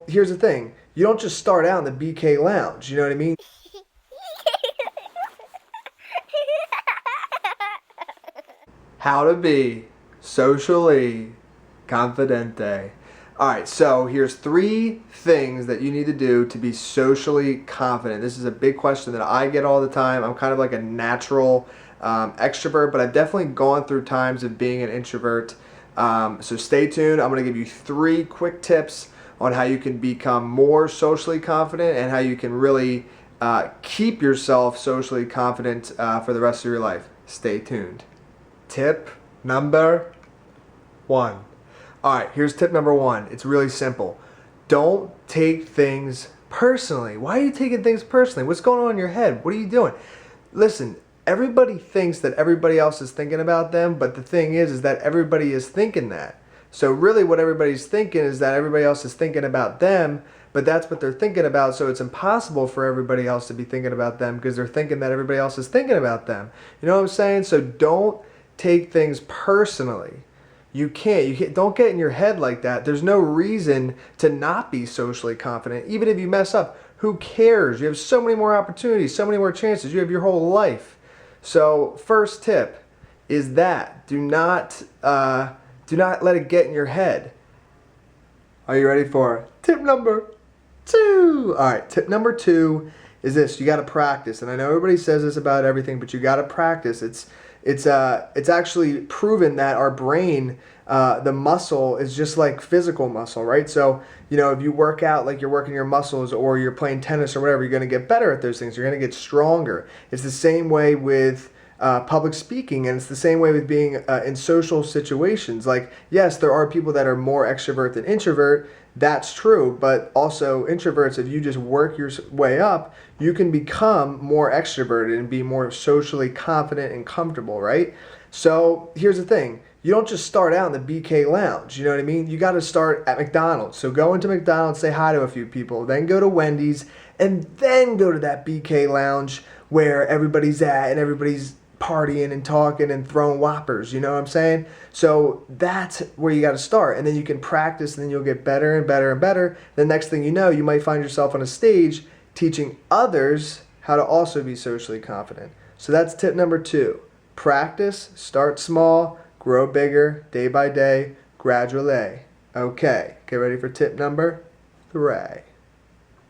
here's the thing. You don't just start out in the BK lounge, you know what I mean? How to be socially confidente. Alright, so here's 3 things that you need to do to be socially confident. This is a big question that I get all the time. I'm kind of like a natural extrovert, but I've definitely gone through times of being an introvert. So stay tuned. I'm going to give you 3 quick tips on how you can become more socially confident and how you can really keep yourself socially confident for the rest of your life. Stay tuned. Tip number 1. Alright, here's tip number 1. It's really simple. Don't take things personally. Why are you taking things personally? What's going on in your head? What are you doing? Listen, everybody thinks that everybody else is thinking about them, but the thing is that everybody is thinking that. So really what everybody's thinking is that everybody else is thinking about them, but that's what they're thinking about, so it's impossible for everybody else to be thinking about them because they're thinking that everybody else is thinking about them. You know what I'm saying? So don't take things personally. You can't, don't get in your head like that. There's no reason to not be socially confident. Even if you mess up, who cares? You have so many more opportunities, so many more chances. You have your whole life. So first tip is that do not let it get in your head. Are you ready for tip number 2? All right, tip number 2 is this. You got to practice. And I know everybody says this about everything, but you got to practice. It's actually proven that our brain, the muscle is just like physical muscle, right? So, you know, if you work out like you're working your muscles or you're playing tennis or whatever, you're going to get better at those things. You're going to get stronger. It's the same way with public speaking, and it's the same way with being in social situations. Like, yes, there are people that are more extrovert than introvert. That's true, but also introverts, if you just work your way up, you can become more extroverted and be more socially confident and comfortable, right? So here's the thing. You don't just start out in the BK lounge, you know what I mean? You got to start at McDonald's. So go into McDonald's, say hi to a few people, then go to Wendy's, and then go to that BK lounge where everybody's at and everybody's partying and talking and throwing whoppers, you know what I'm saying? So that's where you got to start, and then you can practice, and then you'll get better and better and better. The next thing you know, you might find yourself on a stage teaching others how to also be socially confident. So that's tip number 2. Practice, start small, grow bigger, day by day, gradually. Okay, get ready for tip number 3.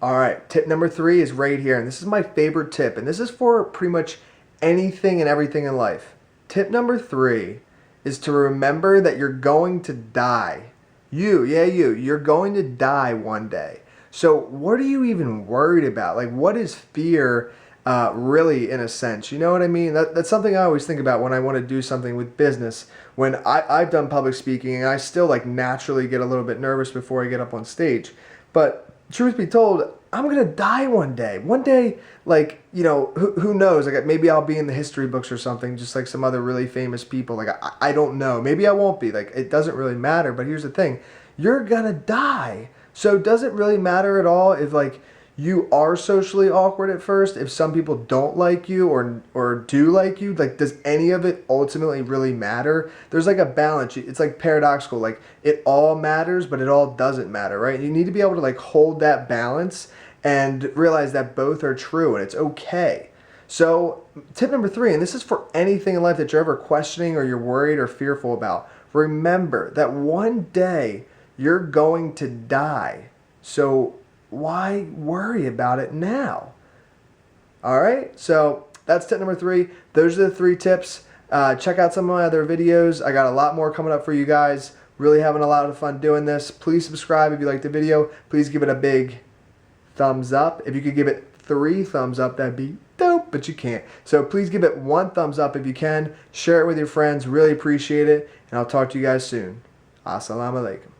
All right, tip number 3 is right here, and this is my favorite tip, and this is for pretty much anything and everything in life. Tip number 3 is to remember that you're going to die. You're going to die one day. So what are you even worried about? Like, what is fear really, in a sense? You know what I mean? That's something I always think about when I want to do something with business. When I've done public speaking, and I still like naturally get a little bit nervous before I get up on stage. But truth be told, I'm going to die one day. One day, like, you know, who knows? Like, maybe I'll be in the history books or something, just like some other really famous people. Like, I don't know. Maybe I won't be. Like, it doesn't really matter. But here's the thing. You're going to die. So does it really matter at all if, like, you are socially awkward at first, if some people don't like you or do like you? Like, does any of it ultimately really matter? There's like a balance. It's like paradoxical. Like, it all matters, but it all doesn't matter, right? You need to be able to like hold that balance and realize that both are true and it's okay. So tip number 3, and this is for anything in life that you're ever questioning or you're worried or fearful about. Remember that one day you're going to die. So why worry about it now? All right, so that's tip number 3. Those are the 3 tips. Check out some of my other videos. I got a lot more coming up for you guys. Really having a lot of fun doing this. Please subscribe if you like the video. Please give it a big thumbs up. If you could give it 3 thumbs up, that'd be dope, but you can't. So please give it 1 thumbs up if you can. Share it with your friends. Really appreciate it. And I'll talk to you guys soon. Assalamu alaikum.